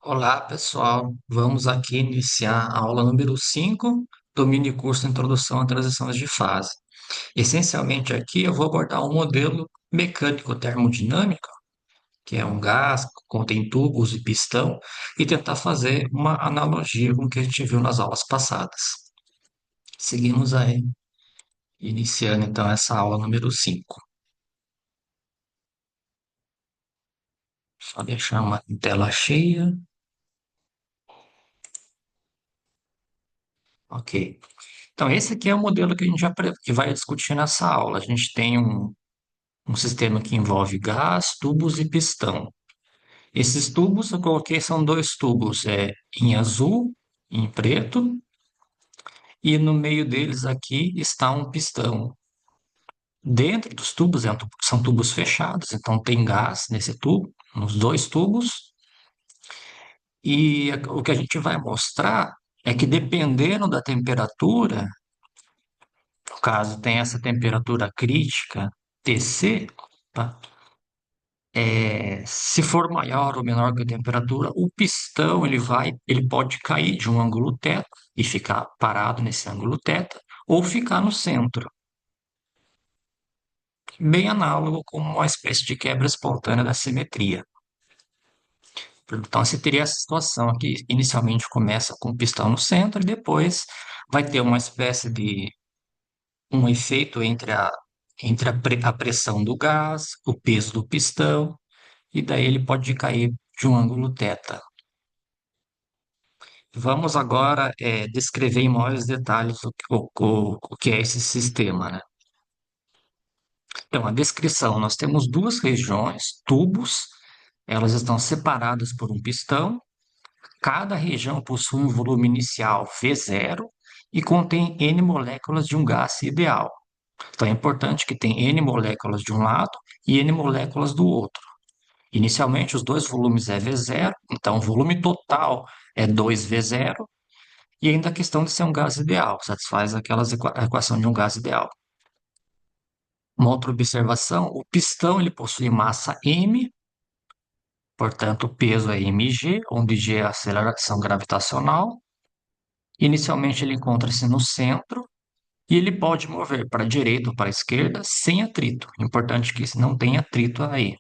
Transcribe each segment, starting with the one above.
Olá, pessoal. Vamos aqui iniciar a aula número 5 do mini curso Introdução a Transições de Fase. Essencialmente aqui eu vou abordar um modelo mecânico termodinâmico, que é um gás, contém tubos e pistão, e tentar fazer uma analogia com o que a gente viu nas aulas passadas. Seguimos aí, iniciando então essa aula número 5. Só deixar uma tela cheia. Ok. Então, esse aqui é o modelo que a gente que vai discutir nessa aula. A gente tem um sistema que envolve gás, tubos e pistão. Esses tubos eu coloquei são dois tubos, em azul e em preto, e no meio deles aqui está um pistão. Dentro dos tubos são tubos fechados, então tem gás nesse tubo, nos dois tubos, e o que a gente vai mostrar é que dependendo da temperatura, no caso tem essa temperatura crítica TC, tá? Se for maior ou menor que a temperatura, o pistão ele pode cair de um ângulo θ e ficar parado nesse ângulo θ, ou ficar no centro, bem análogo com uma espécie de quebra espontânea da simetria. Então, você teria essa situação aqui, inicialmente começa com o pistão no centro e depois vai ter uma espécie de um efeito entre a pressão do gás, o peso do pistão, e daí ele pode cair de um ângulo θ. Vamos agora descrever em maiores detalhes o que é esse sistema, né? Então, a descrição, nós temos duas regiões, tubos, elas estão separadas por um pistão, cada região possui um volume inicial V0 e contém N moléculas de um gás ideal. Então, é importante que tem N moléculas de um lado e N moléculas do outro. Inicialmente, os dois volumes é V0, então o volume total é 2V0. E ainda a questão de ser um gás ideal, satisfaz a equação de um gás ideal. Uma outra observação, o pistão ele possui massa m, portanto o peso é mg, onde g é a aceleração gravitacional. Inicialmente ele encontra-se no centro e ele pode mover para a direita ou para a esquerda sem atrito. Importante que não tenha atrito aí.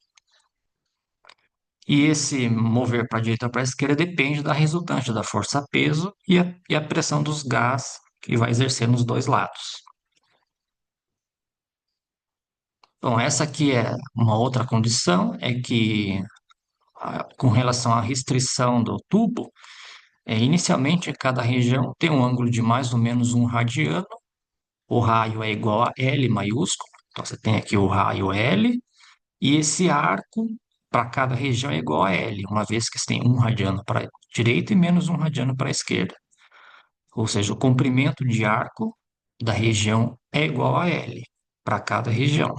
E esse mover para a direita ou para a esquerda depende da resultante da força-peso e a pressão dos gases que vai exercer nos dois lados. Bom, essa aqui é uma outra condição, é que com relação à restrição do tubo, inicialmente cada região tem um ângulo de mais ou menos um radiano, o raio é igual a L maiúsculo, então você tem aqui o raio L, e esse arco para cada região é igual a L, uma vez que você tem um radiano para a direita e menos um radiano para a esquerda. Ou seja, o comprimento de arco da região é igual a L para cada região.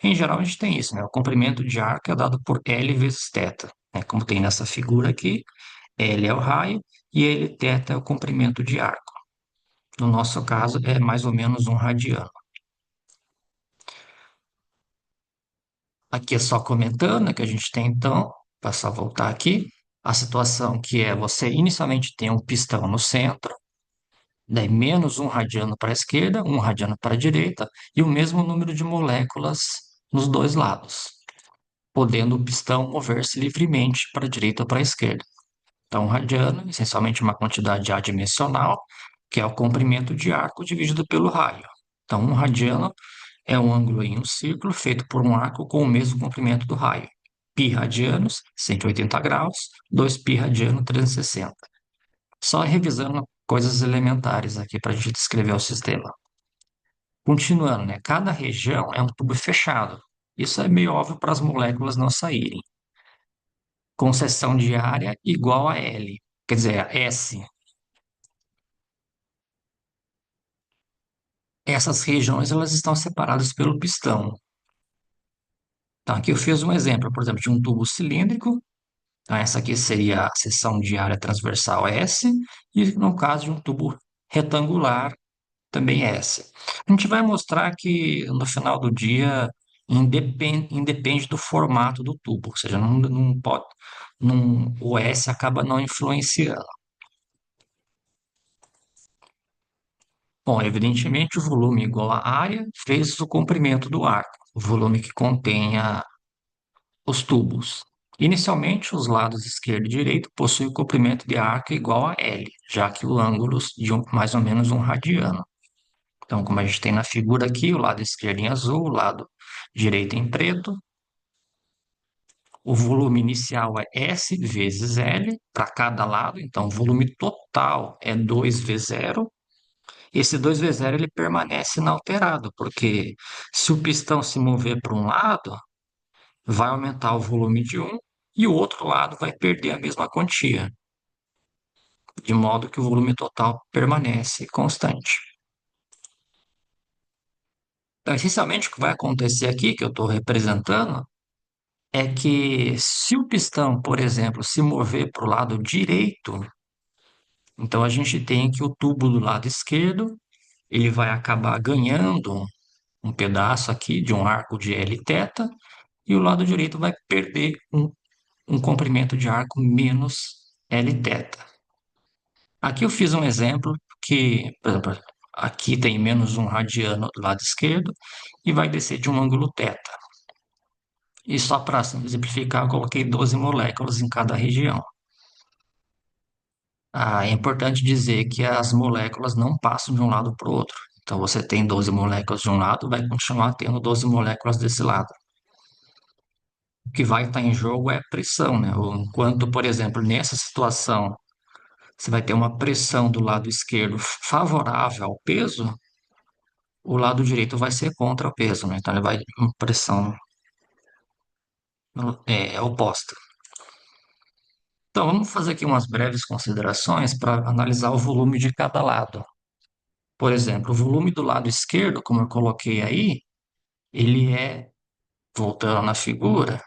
Em geral, a gente tem isso, né? O comprimento de arco é dado por L vezes θ, né? Como tem nessa figura aqui, L é o raio e L θ é o comprimento de arco. No nosso caso, é mais ou menos um radiano. Aqui é só comentando, né, que a gente tem então, passar a voltar aqui, a situação que é você inicialmente tem um pistão no centro, daí menos um radiano para a esquerda, um radiano para a direita, e o mesmo número de moléculas nos dois lados, podendo o pistão mover-se livremente para a direita ou para a esquerda. Então, um radiano, essencialmente uma quantidade adimensional, que é o comprimento de arco dividido pelo raio. Então, um radiano é um ângulo em um círculo feito por um arco com o mesmo comprimento do raio. Π radianos, 180 graus, 2 π radiano, 360. Só revisando coisas elementares aqui para a gente descrever o sistema. Continuando, né? Cada região é um tubo fechado. Isso é meio óbvio para as moléculas não saírem. Concessão de área igual a L, quer dizer, a S. Essas regiões elas estão separadas pelo pistão. Então, aqui eu fiz um exemplo, por exemplo, de um tubo cilíndrico. Então, essa aqui seria a seção de área transversal S, e no caso de um tubo retangular, também S. A gente vai mostrar que no final do dia independe do formato do tubo, ou seja, não pode, o S acaba não influenciando. Bom, evidentemente, o volume igual à área vezes o comprimento do arco, o volume que contém os tubos. Inicialmente, os lados esquerdo e direito possuem o comprimento de arco igual a L, já que o ângulo de mais ou menos um radiano. Então, como a gente tem na figura aqui, o lado esquerdo em azul, o lado direito em preto, o volume inicial é S vezes L para cada lado, então o volume total é 2V0. Esse 2V0 ele permanece inalterado, porque se o pistão se mover para um lado, vai aumentar o volume de um e o outro lado vai perder a mesma quantia, de modo que o volume total permanece constante. Então, essencialmente, o que vai acontecer aqui, que eu estou representando, é que se o pistão, por exemplo, se mover para o lado direito, então a gente tem que o tubo do lado esquerdo, ele vai acabar ganhando um pedaço aqui de um arco de L θ, e o lado direito vai perder um comprimento de arco menos L θ. Aqui eu fiz um exemplo que, por exemplo, aqui tem menos um radiano do lado esquerdo e vai descer de um ângulo θ. E só para exemplificar, eu coloquei 12 moléculas em cada região. É importante dizer que as moléculas não passam de um lado para o outro. Então, você tem 12 moléculas de um lado, vai continuar tendo 12 moléculas desse lado. O que vai estar em jogo é a pressão, né? Enquanto, por exemplo, nessa situação, você vai ter uma pressão do lado esquerdo favorável ao peso, o lado direito vai ser contra o peso, né? Então, ele vai uma pressão oposta. Então, vamos fazer aqui umas breves considerações para analisar o volume de cada lado. Por exemplo, o volume do lado esquerdo, como eu coloquei aí, ele é, voltando na figura,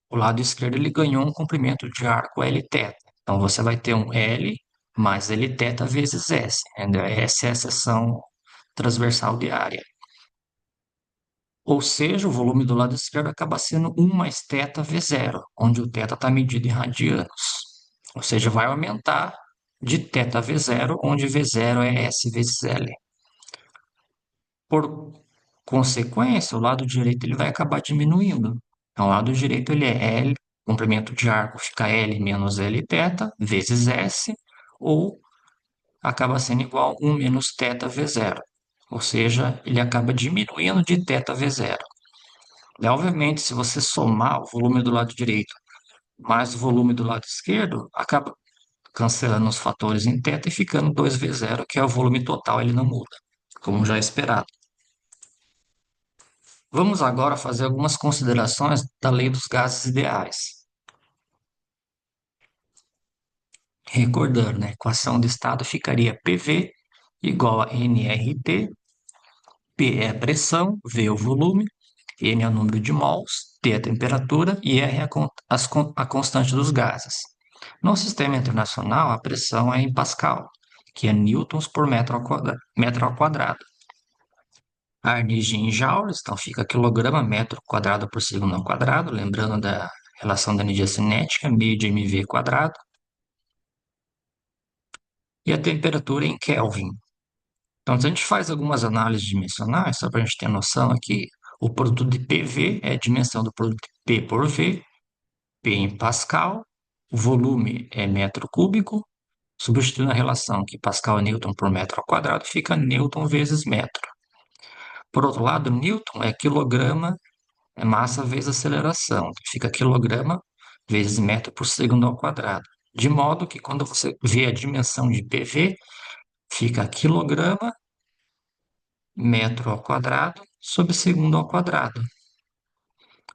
o lado esquerdo ele ganhou um comprimento de arco L θ. Então você vai ter um L mais L θ vezes S. Entendeu? Essa é a seção transversal de área. Ou seja, o volume do lado esquerdo acaba sendo 1 mais θ V0, onde o θ está medido em radianos. Ou seja, vai aumentar de θ V0, onde V0 é S vezes L. Por consequência, o lado direito ele vai acabar diminuindo. Então, o lado direito ele é L, comprimento de arco fica L menos L θ vezes S, ou acaba sendo igual a 1 menos θ V0. Ou seja, ele acaba diminuindo de θ V0. E, obviamente, se você somar o volume do lado direito mais o volume do lado esquerdo, acaba cancelando os fatores em θ e ficando 2V0, que é o volume total, ele não muda, como já esperado. Vamos agora fazer algumas considerações da lei dos gases ideais. Recordando, né, a equação de estado ficaria PV igual a nRT, P é a pressão, V é o volume, N é o número de mols, T é a temperatura e R é a constante dos gases. No sistema internacional, a pressão é em Pascal, que é newtons por metro ao quadrado. A energia em joules, então fica quilograma metro quadrado por segundo ao quadrado, lembrando da relação da energia cinética, meio de mv quadrado. E a temperatura em Kelvin. Então, se a gente faz algumas análises dimensionais, só para a gente ter noção aqui, o produto de PV é a dimensão do produto de P por V, P em Pascal, o volume é metro cúbico, substituindo a relação que Pascal é Newton por metro ao quadrado, fica Newton vezes metro. Por outro lado, Newton é quilograma, é massa vezes aceleração, que fica quilograma vezes metro por segundo ao quadrado. De modo que quando você vê a dimensão de PV, fica quilograma metro ao quadrado sobre segundo ao quadrado.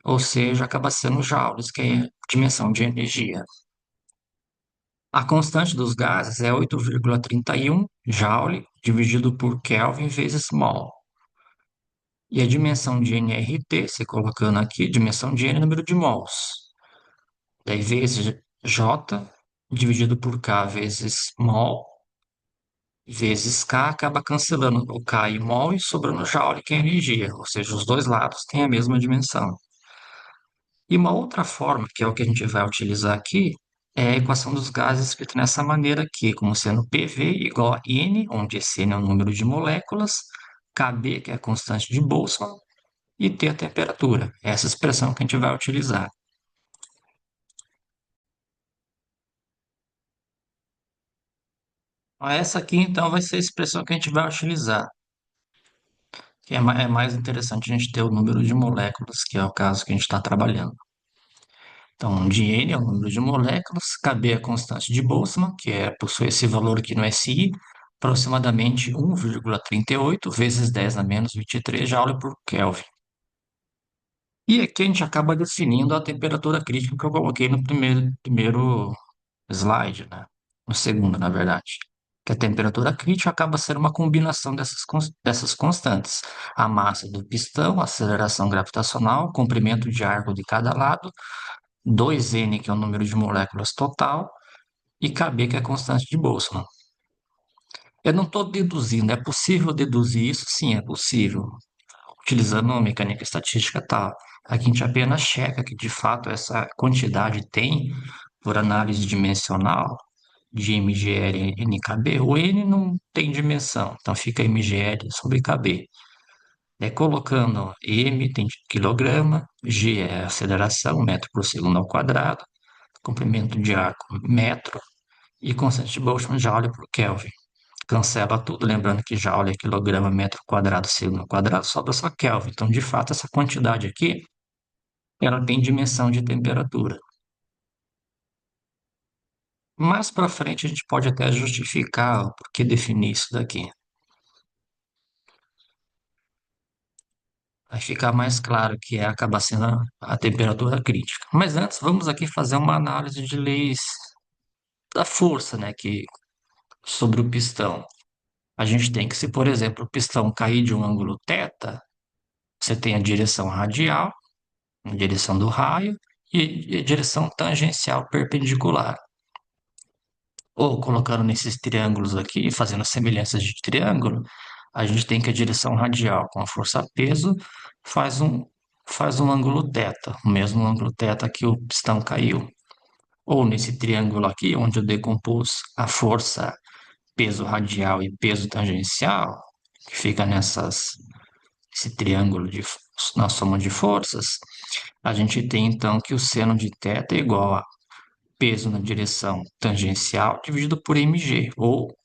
Ou seja, acaba sendo joules, que é a dimensão de energia. A constante dos gases é 8,31 joule dividido por Kelvin vezes mol. E a dimensão de nRT, se colocando aqui, dimensão de N é número de mols. Daí vezes J dividido por K vezes mol. vezes K acaba cancelando o K e mol e sobrando Joule, que é energia, ou seja, os dois lados têm a mesma dimensão. E uma outra forma, que é o que a gente vai utilizar aqui, é a equação dos gases escrita nessa maneira aqui, como sendo PV igual a N, onde esse N é o número de moléculas, Kb, que é a constante de Boltzmann, e T a temperatura. É essa expressão que a gente vai utilizar. Essa aqui, então, vai ser a expressão que a gente vai utilizar, que é mais interessante a gente ter o número de moléculas, que é o caso que a gente está trabalhando. Então, de N é o número de moléculas, Kb é a constante de Boltzmann, possui esse valor aqui no SI, aproximadamente 1,38 vezes 10 a menos 23 joule por Kelvin. E aqui a gente acaba definindo a temperatura crítica que eu coloquei no primeiro slide, né? No segundo, na verdade. Que a temperatura crítica acaba sendo uma combinação dessas constantes. A massa do pistão, a aceleração gravitacional, o comprimento de arco de cada lado, 2N, que é o número de moléculas total, e Kb, que é a constante de Boltzmann. Eu não estou deduzindo, é possível deduzir isso? Sim, é possível, utilizando a mecânica estatística tal. Aqui a gente apenas checa que de fato essa quantidade tem, por análise dimensional, de MGL e NKB, o N não tem dimensão, então fica MGL sobre KB. Colocando M tem quilograma, G é a aceleração, metro por segundo ao quadrado, comprimento de arco, metro, e constante de Boltzmann, Joule por Kelvin. Cancela tudo, lembrando que Joule é quilograma, metro quadrado, segundo ao quadrado, sobra só Kelvin. Então, de fato, essa quantidade aqui, ela tem dimensão de temperatura. Mais para frente, a gente pode até justificar o porquê definir isso daqui. Vai ficar mais claro que acaba sendo a temperatura crítica. Mas antes, vamos aqui fazer uma análise de leis da força, né, sobre o pistão. A gente tem que, se por exemplo o pistão cair de um ângulo θ, você tem a direção radial, a direção do raio, e a direção tangencial perpendicular. Ou colocando nesses triângulos aqui, fazendo semelhanças de triângulo, a gente tem que a direção radial com a força peso faz um, faz um ângulo θ, o mesmo ângulo θ que o pistão caiu. Ou nesse triângulo aqui, onde eu decompus a força peso radial e peso tangencial, que fica esse triângulo na soma de forças, a gente tem então que o seno de θ é igual a peso na direção tangencial dividido por mg, ou,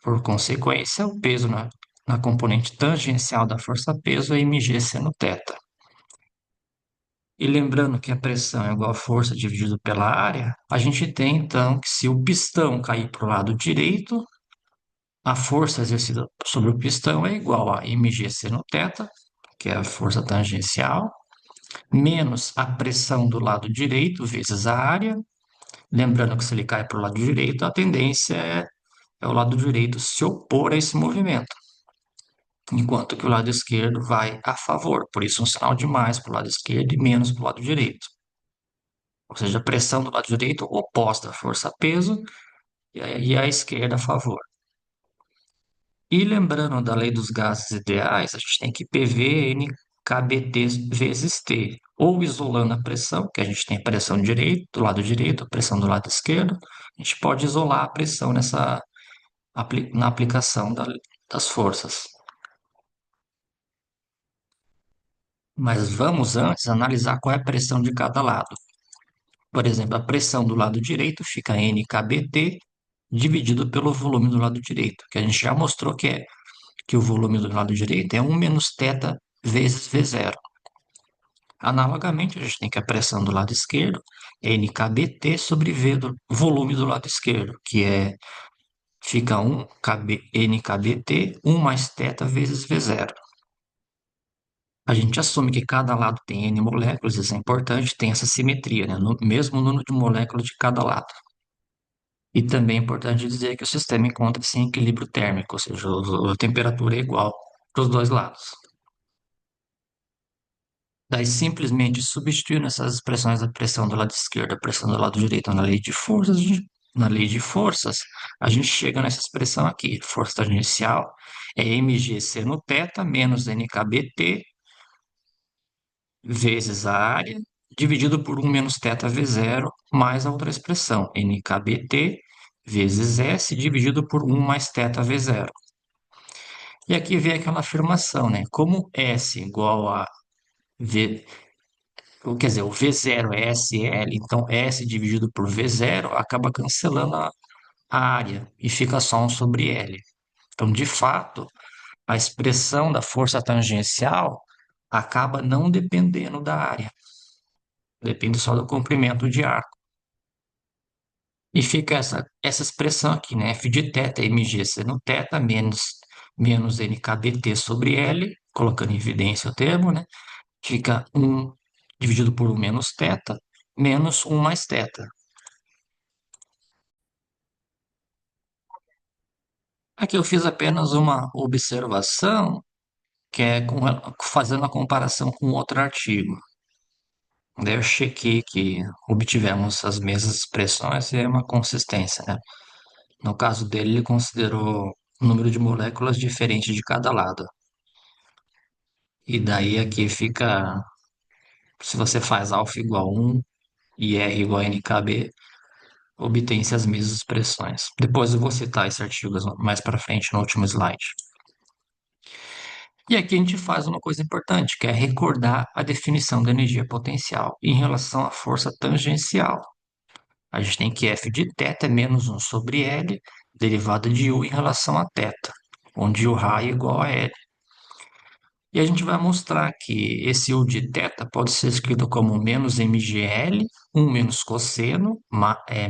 por consequência, o peso na componente tangencial da força-peso é mg seno θ. E lembrando que a pressão é igual a força dividido pela área, a gente tem então que se o pistão cair para o lado direito, a força exercida sobre o pistão é igual a mg seno θ, que é a força tangencial, menos a pressão do lado direito vezes a área. Lembrando que se ele cai para o lado direito, a tendência é o lado direito se opor a esse movimento, enquanto que o lado esquerdo vai a favor. Por isso, um sinal de mais para o lado esquerdo e menos para o lado direito. Ou seja, a pressão do lado direito oposta à força-peso e a esquerda a favor. E lembrando da lei dos gases ideais, a gente tem que PV N KBT vezes T, ou isolando a pressão, que a gente tem a pressão do lado direito, a pressão do lado esquerdo, a gente pode isolar a pressão na aplicação das forças. Mas vamos antes analisar qual é a pressão de cada lado. Por exemplo, a pressão do lado direito fica NKBT dividido pelo volume do lado direito, que a gente já mostrou que o volume do lado direito é 1 menos θ vezes V0. Analogamente, a gente tem que a pressão do lado esquerdo é NKBT sobre V do volume do lado esquerdo, fica 1 NKBT, 1 mais θ vezes V0. A gente assume que cada lado tem N moléculas, isso é importante, tem essa simetria, né? No mesmo número de moléculas de cada lado. E também é importante dizer que o sistema encontra-se em equilíbrio térmico, ou seja, a temperatura é igual para os dois lados. Daí, simplesmente substituindo essas expressões da pressão do lado esquerdo e a pressão do lado direito na lei de forças, na lei de forças, a gente chega nessa expressão aqui, força tangencial é mg seno θ menos nkbt vezes a área, dividido por 1 menos θv0, mais a outra expressão, nkbt vezes S dividido por 1 mais θv0. E aqui vem aquela afirmação, né? Como S igual a V, quer dizer, o V0 é SL, então S dividido por V0 acaba cancelando a área e fica só 1 sobre L. Então, de fato, a expressão da força tangencial acaba não dependendo da área, depende só do comprimento de arco. E fica essa expressão aqui, né? F de θ é mg seno θ menos nkbt sobre L, colocando em evidência o termo, né? Fica 1 dividido por 1 menos θ, menos 1 mais θ. Aqui eu fiz apenas uma observação, que é fazendo a comparação com outro artigo. Daí eu chequei que obtivemos as mesmas expressões e é uma consistência, né? No caso dele, ele considerou o número de moléculas diferente de cada lado. E daí aqui fica, se você faz alfa igual a 1 e R igual a NKB, obtém-se as mesmas expressões. Depois eu vou citar esse artigo mais para frente no último slide. E aqui a gente faz uma coisa importante, que é recordar a definição da energia potencial em relação à força tangencial. A gente tem que F de θ é menos 1 sobre L, derivada de U em relação a θ, onde U raio é igual a L. E a gente vai mostrar que esse U de θ pode ser escrito como menos mgl, 1 menos cosseno,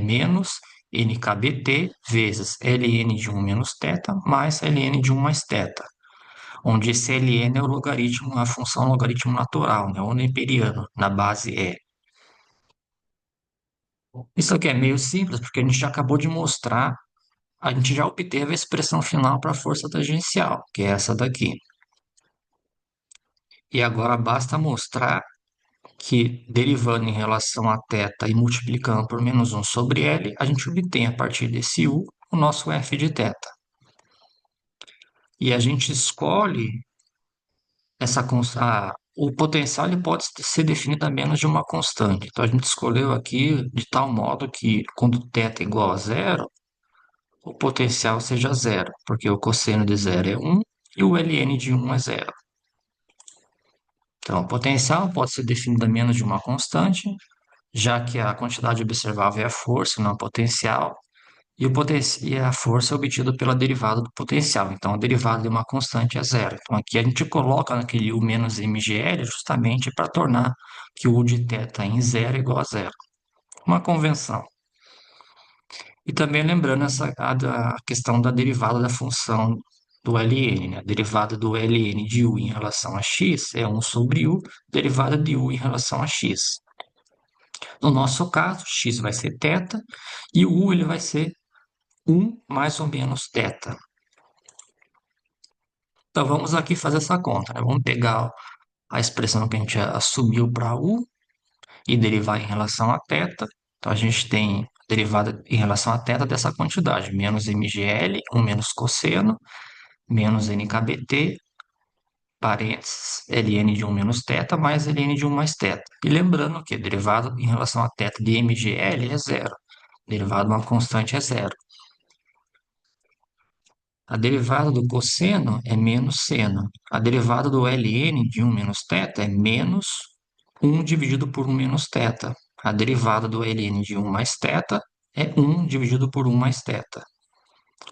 menos nkbt vezes ln de 1 menos θ mais ln de 1 mais θ, onde esse ln é o logaritmo, a função logaritmo natural, né, o neperiano, na base E. Isso aqui é meio simples, porque a gente já acabou de mostrar, a gente já obteve a expressão final para a força tangencial, que é essa daqui. E agora basta mostrar que, derivando em relação a θ e multiplicando por menos 1 sobre L, a gente obtém, a partir desse U, o nosso F de θ. E a gente escolhe o potencial ele pode ser definido a menos de uma constante. Então, a gente escolheu aqui de tal modo que, quando θ é igual a zero, o potencial seja zero, porque o cosseno de zero é 1 e o ln de 1 é zero. Então, o potencial pode ser definido a menos de uma constante, já que a quantidade observável é a força, não a potencial, e a força é obtida pela derivada do potencial. Então, a derivada de uma constante é zero. Então, aqui a gente coloca naquele U menos mgl justamente para tornar que o U de θ em zero é igual a zero. Uma convenção. E também lembrando a questão da derivada da função do ln, né? A derivada do ln de U em relação a x é 1 sobre U, derivada de U em relação a x. No nosso caso, x vai ser θ e o U ele vai ser 1 mais ou menos θ. Então vamos aqui fazer essa conta, né? Vamos pegar a expressão que a gente assumiu para U e derivar em relação a θ. Então a gente tem derivada em relação a θ dessa quantidade, menos mgl, 1 menos cosseno, menos nkbt, parênteses, ln de 1 menos θ, mais ln de 1 mais θ. E lembrando que derivada em relação a θ de mgl é zero. Derivada de uma constante é zero. A derivada do cosseno é menos seno. A derivada do ln de 1 menos θ é menos 1 dividido por 1 menos θ. A derivada do ln de 1 mais θ é 1 dividido por 1 mais θ.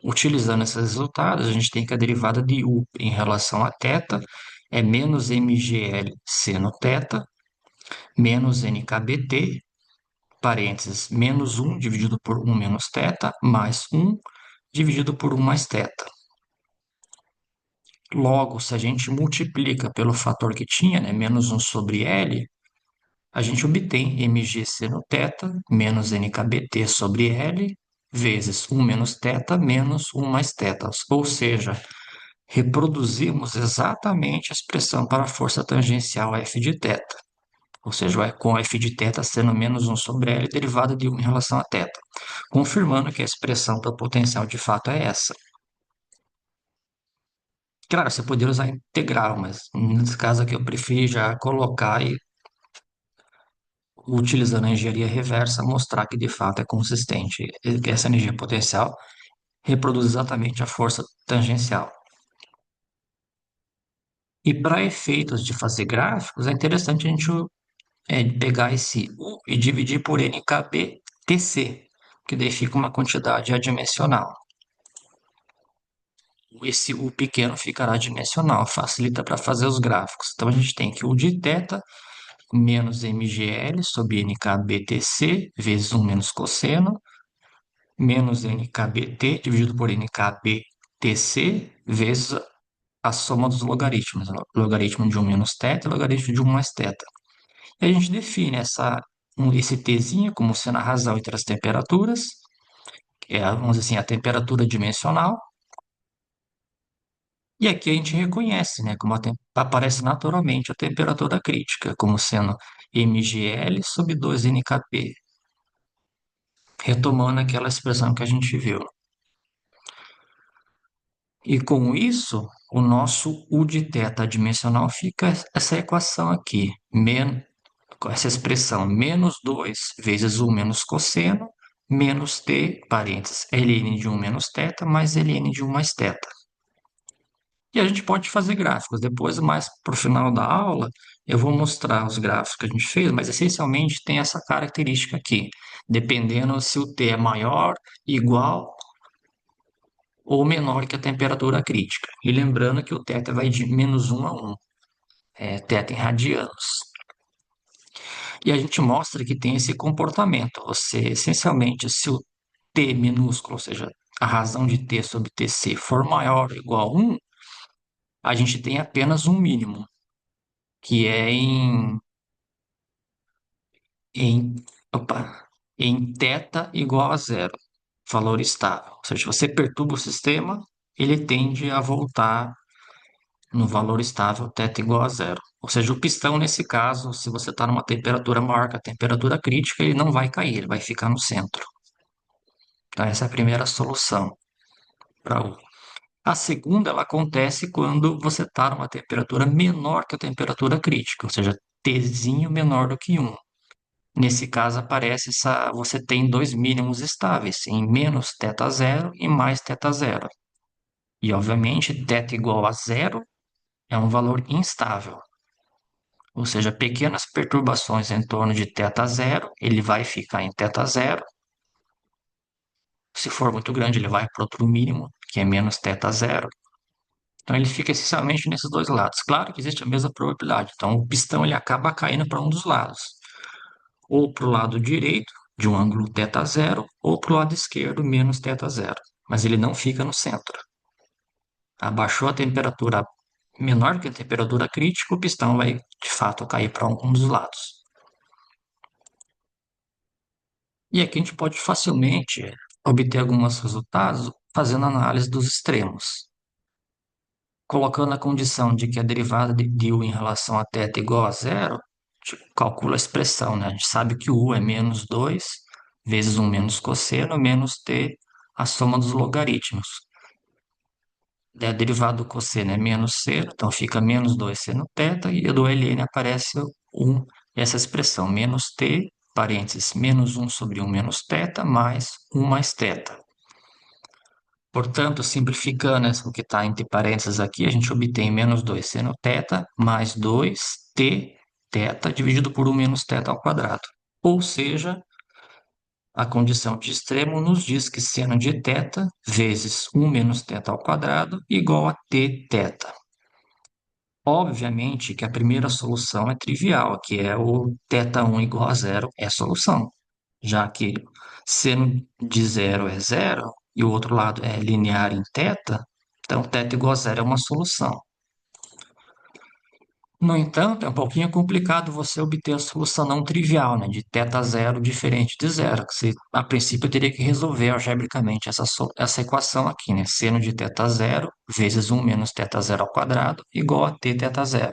Utilizando esses resultados, a gente tem que a derivada de u em relação a θ é menos mgl seno θ menos nkbt, parênteses, menos 1 dividido por 1 menos θ, mais 1 dividido por 1 mais θ. Logo, se a gente multiplica pelo fator que tinha, né, menos 1 sobre L, a gente obtém mg seno θ menos nkbt sobre L vezes 1 menos θ menos 1 mais θ. Ou seja, reproduzimos exatamente a expressão para a força tangencial F de θ. ou seja, com f de θ sendo menos um sobre L derivada de 1 em relação a θ, confirmando que a expressão do potencial de fato é essa. Claro, você poderia usar integral, mas nesse caso aqui eu prefiro já colocar e, utilizando a engenharia reversa, mostrar que de fato é consistente, que essa energia potencial reproduz exatamente a força tangencial. E para efeitos de fazer gráficos, é interessante a gente pegar esse U e dividir por NKBTC, que daí fica uma quantidade adimensional. Esse U pequeno ficará dimensional, facilita para fazer os gráficos. Então a gente tem que U de θ menos MGL sobre NKBTC vezes 1 menos cosseno, menos NKBT dividido por NKBTC vezes a soma dos logaritmos, né? Logaritmo de 1 menos θ e logaritmo de 1 mais θ. E a gente define esse Tzinho como sendo a razão entre as temperaturas, que é, vamos dizer assim, a temperatura dimensional. E aqui a gente reconhece, né, como aparece naturalmente a temperatura crítica, como sendo mgl sobre 2 NKP, retomando aquela expressão que a gente viu. E com isso, o nosso U de θ dimensional fica essa equação aqui, com essa expressão menos 2 vezes 1 menos cosseno, menos t, parênteses, ln de 1 menos θ, mais ln de 1 mais θ. E a gente pode fazer gráficos. Depois, mais para o final da aula, eu vou mostrar os gráficos que a gente fez, mas essencialmente tem essa característica aqui, dependendo se o t é maior, igual ou menor que a temperatura crítica. E lembrando que o θ vai de menos 1 a 1, θ em radianos. E a gente mostra que tem esse comportamento. Você, essencialmente, se o t minúsculo, ou seja, a razão de t sobre tc for maior ou igual a 1, a gente tem apenas um mínimo, que é em, opa, em θ igual a zero, valor estável. Ou seja, se você perturba o sistema, ele tende a voltar no valor estável θ igual a zero. Ou seja, o pistão, nesse caso, se você está numa temperatura maior que a temperatura crítica, ele não vai cair, ele vai ficar no centro. Então, essa é a primeira solução para U. A segunda, ela acontece quando você está numa temperatura menor que a temperatura crítica, ou seja, Tzinho menor do que 1. Nesse caso, você tem dois mínimos estáveis, em menos θ0 e mais θ0. E, obviamente, θ igual a zero é um valor instável. Ou seja, pequenas perturbações em torno de θ0, ele vai ficar em θ0. Se for muito grande, ele vai para outro mínimo, que é menos θ0. Então, ele fica essencialmente nesses dois lados. Claro que existe a mesma probabilidade. Então, o pistão ele acaba caindo para um dos lados. Ou para o lado direito, de um ângulo θ0, ou para o lado esquerdo, menos θ0. Mas ele não fica no centro. Abaixou a temperatura menor que a temperatura crítica, o pistão vai, de fato, cair para um dos lados. E aqui a gente pode facilmente obter alguns resultados fazendo análise dos extremos. Colocando a condição de que a derivada de U em relação a θ é igual a zero, a gente calcula a expressão, né? A gente sabe que U é menos 2 vezes 1 menos cosseno menos t, a soma dos logaritmos. A derivada do cosseno é menos seno, então fica menos 2 seno θ, e do ln aparece 1, essa expressão, menos t, parênteses, menos 1 sobre 1 menos θ, mais 1 mais θ. Portanto, simplificando o que está entre parênteses aqui, a gente obtém menos 2 seno θ mais 2t θ dividido por 1 menos θ ao quadrado. Ou seja, a condição de extremo nos diz que seno de θ vezes 1 menos θ ao quadrado igual a t θ. Obviamente que a primeira solução é trivial, que é o θ1 igual a zero, é a solução, já que seno de zero é zero e o outro lado é linear em θ, então θ igual a zero é uma solução. No entanto, é um pouquinho complicado você obter a solução não trivial, né, de θ0 diferente de zero, que você, a princípio, teria que resolver algebricamente essa equação aqui, né, seno de θ0 vezes 1 menos θ0 ao quadrado igual a t θ0.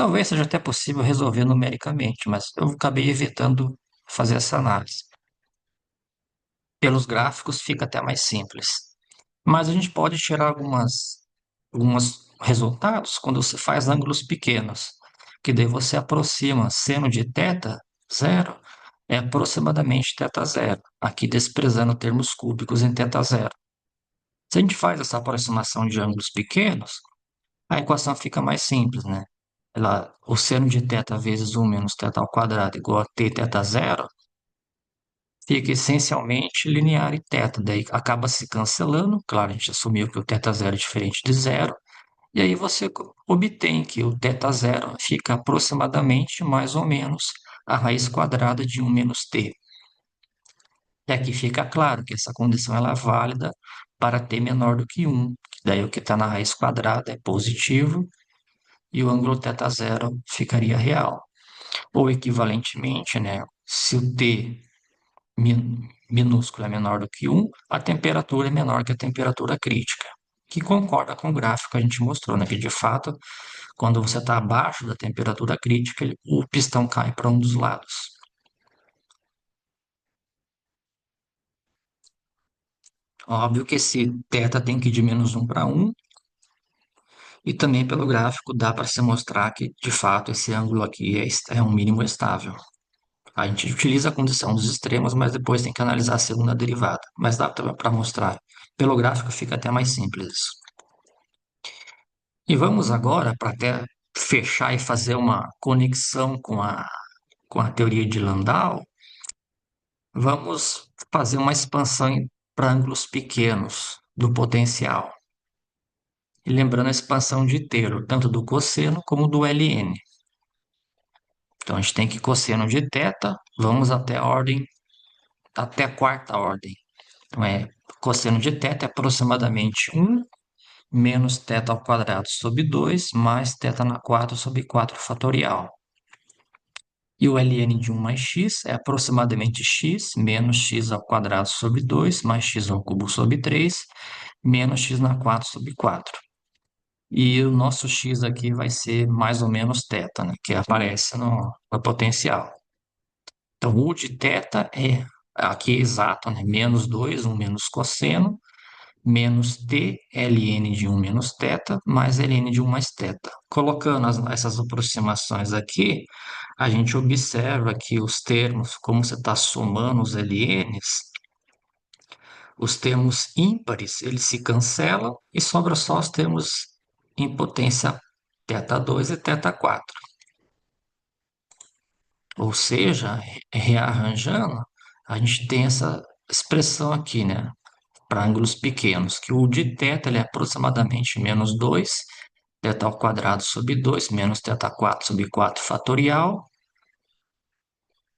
Talvez seja até possível resolver numericamente, mas eu acabei evitando fazer essa análise. Pelos gráficos fica até mais simples. Mas a gente pode tirar alguns resultados quando você faz ângulos pequenos, que daí você aproxima seno de θ zero é aproximadamente θ zero, aqui desprezando termos cúbicos em θ zero. Se a gente faz essa aproximação de ângulos pequenos, a equação fica mais simples, né? O seno de θ vezes 1 menos θ ao quadrado igual a t θ zero fica essencialmente linear e θ, daí acaba se cancelando. Claro, a gente assumiu que o θ zero é diferente de zero, e aí você obtém que o θ zero fica aproximadamente mais ou menos a raiz quadrada de 1 menos t. E aqui fica claro que essa condição ela é válida para t menor do que 1, que daí o que está na raiz quadrada é positivo e o ângulo θ zero ficaria real. Ou equivalentemente, né, se o t minúsculo é menor do que 1, a temperatura é menor que a temperatura crítica, que concorda com o gráfico que a gente mostrou, né, que de fato, quando você está abaixo da temperatura crítica, o pistão cai para um dos lados. Óbvio que esse θ tem que ir de menos 1 para 1, e também pelo gráfico dá para se mostrar que, de fato, esse ângulo aqui é um mínimo estável. A gente utiliza a condição dos extremos, mas depois tem que analisar a segunda derivada. Mas dá para mostrar. Pelo gráfico fica até mais simples isso. E vamos agora, para até fechar e fazer uma conexão com a teoria de Landau, vamos fazer uma expansão para ângulos pequenos do potencial. E lembrando a expansão de Taylor, tanto do cosseno como do ln. Então a gente tem que cosseno de θ, vamos até a quarta ordem. Então cosseno de θ é aproximadamente 1 menos θ ao quadrado sobre 2 mais θ na 4 sobre 4 fatorial. E o ln de 1 mais x é aproximadamente x menos x ao quadrado sobre 2 mais x ao cubo sobre 3 menos x na 4 sobre 4. E o nosso x aqui vai ser mais ou menos θ, né, que aparece no potencial. Então, o de θ é aqui exato, né, menos 2, 1 menos cosseno, menos t ln de 1 menos θ, mais ln de 1 mais θ. Colocando essas aproximações aqui, a gente observa que os termos, como você está somando os ln's, os termos ímpares, eles se cancelam e sobra só os termos em potência θ2 e θ4. Ou seja, rearranjando, a gente tem essa expressão aqui, né? Para ângulos pequenos, que o de θ ele é aproximadamente menos 2, θ ao quadrado sobre 2, menos θ4 sobre 4 fatorial,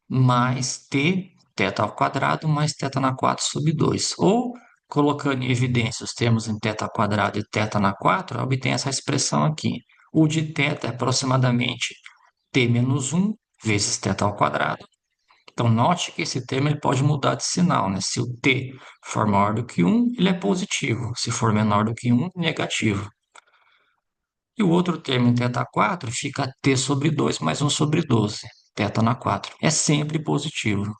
mais θ ao quadrado, mais θ na 4 sobre 2. Ou, colocando em evidência os termos em θ quadrado e θ na 4, obtém essa expressão aqui. O de θ é aproximadamente t menos 1 vezes θ ao quadrado. Então, note que esse termo ele pode mudar de sinal, né? Se o t for maior do que 1, ele é positivo. Se for menor do que 1, negativo. E o outro termo em θ4 fica t sobre 2 mais 1 sobre 12, θ na 4. É sempre positivo.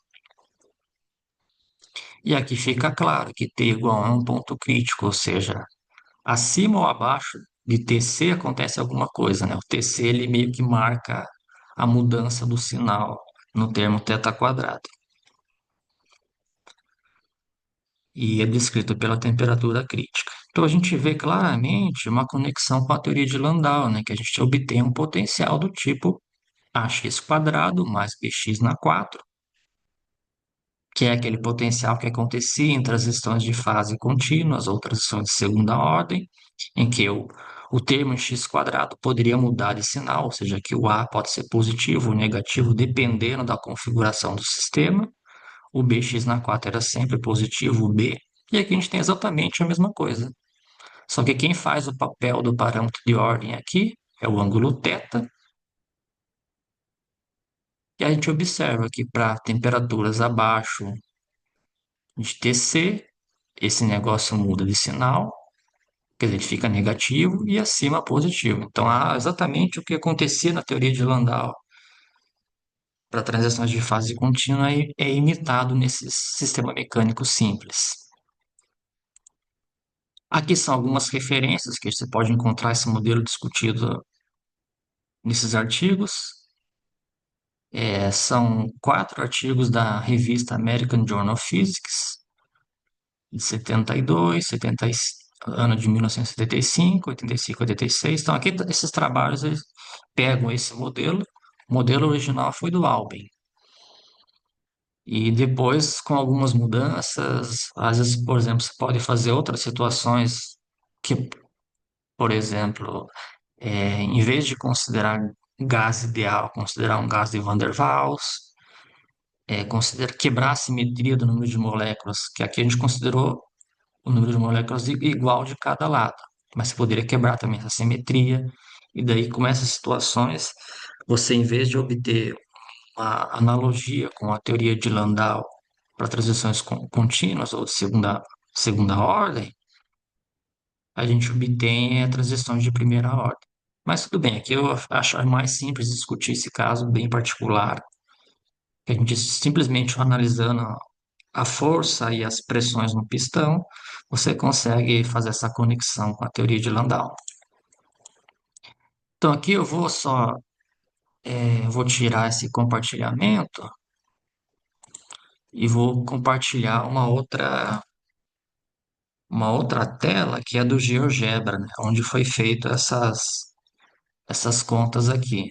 E aqui fica claro que t igual a um ponto crítico, ou seja, acima ou abaixo de TC acontece alguma coisa, né? O TC ele meio que marca a mudança do sinal no termo θ quadrado. E é descrito pela temperatura crítica. Então a gente vê claramente uma conexão com a teoria de Landau, né, que a gente obtém um potencial do tipo ax quadrado mais bx na 4, que é aquele potencial que acontecia em transições de fase contínuas ou transições de segunda ordem, em que o termo x quadrado poderia mudar de sinal, ou seja, que o a pode ser positivo ou negativo dependendo da configuração do sistema. O bx na 4 era sempre positivo, o b, e aqui a gente tem exatamente a mesma coisa. Só que quem faz o papel do parâmetro de ordem aqui é o ângulo θ, e a gente observa que para temperaturas abaixo de Tc, esse negócio muda de sinal, Quer dizer, ele fica negativo e acima positivo. Então, exatamente o que acontecia na teoria de Landau para transições de fase contínua é imitado nesse sistema mecânico simples. Aqui são algumas referências que você pode encontrar esse modelo discutido nesses artigos. São 4 artigos da revista American Journal of Physics, de 72, ano de 1975, 85, 86. Então, aqui esses trabalhos eles pegam esse modelo. O modelo original foi do Alben. E depois, com algumas mudanças, às vezes, por exemplo, você pode fazer outras situações que, por exemplo, em vez de considerar gás ideal, considerar um gás de Van der Waals, quebrar a simetria do número de moléculas, que aqui a gente considerou o número de moléculas igual de cada lado, mas você poderia quebrar também essa simetria, e daí, com essas situações, você, em vez de obter uma analogia com a teoria de Landau para transições contínuas ou de segunda ordem, a gente obtém transições de primeira ordem. Mas tudo bem, aqui eu acho mais simples discutir esse caso bem particular, que a gente simplesmente analisando a força e as pressões no pistão, você consegue fazer essa conexão com a teoria de Landau. Então aqui eu vou só vou tirar esse compartilhamento e vou compartilhar uma outra tela que é do GeoGebra, né, onde foi feito essas contas aqui.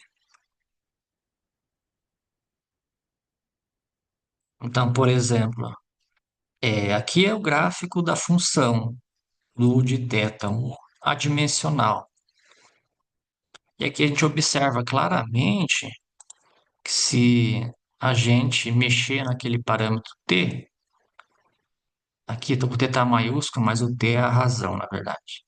Então, por exemplo, aqui é o gráfico da função do de θ, adimensional. E aqui a gente observa claramente que se a gente mexer naquele parâmetro t, aqui o t está maiúsculo, mas o t é a razão, na verdade.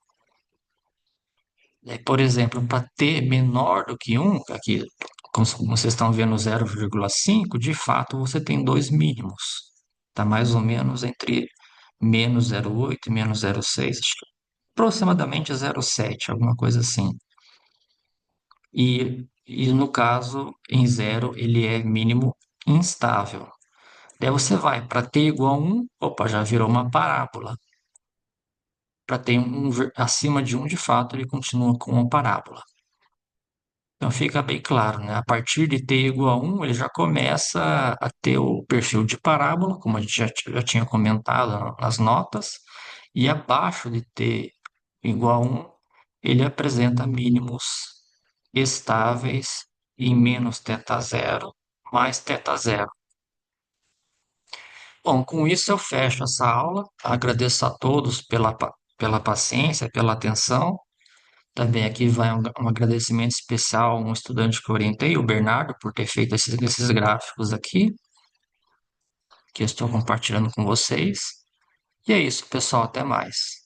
Por exemplo, para t menor do que 1, aqui, como vocês estão vendo 0,5, de fato você tem dois mínimos. Está mais ou menos entre menos 0,8 e menos 0,6, acho que aproximadamente 0,7, alguma coisa assim. E no caso, em zero, ele é mínimo instável. Daí você vai para t igual a 1, opa, já virou uma parábola. Para t acima de 1, de fato, ele continua com uma parábola. Então fica bem claro, né? A partir de t igual a 1, ele já começa a ter o perfil de parábola, como a gente já tinha comentado nas notas, e abaixo de t igual a 1, ele apresenta mínimos estáveis em menos θ0 mais θ0. Bom, com isso eu fecho essa aula. Agradeço a todos pela paciência, pela atenção. Também aqui vai um agradecimento especial a um estudante que eu orientei, o Bernardo, por ter feito esses gráficos aqui, que eu estou compartilhando com vocês. E é isso, pessoal. Até mais.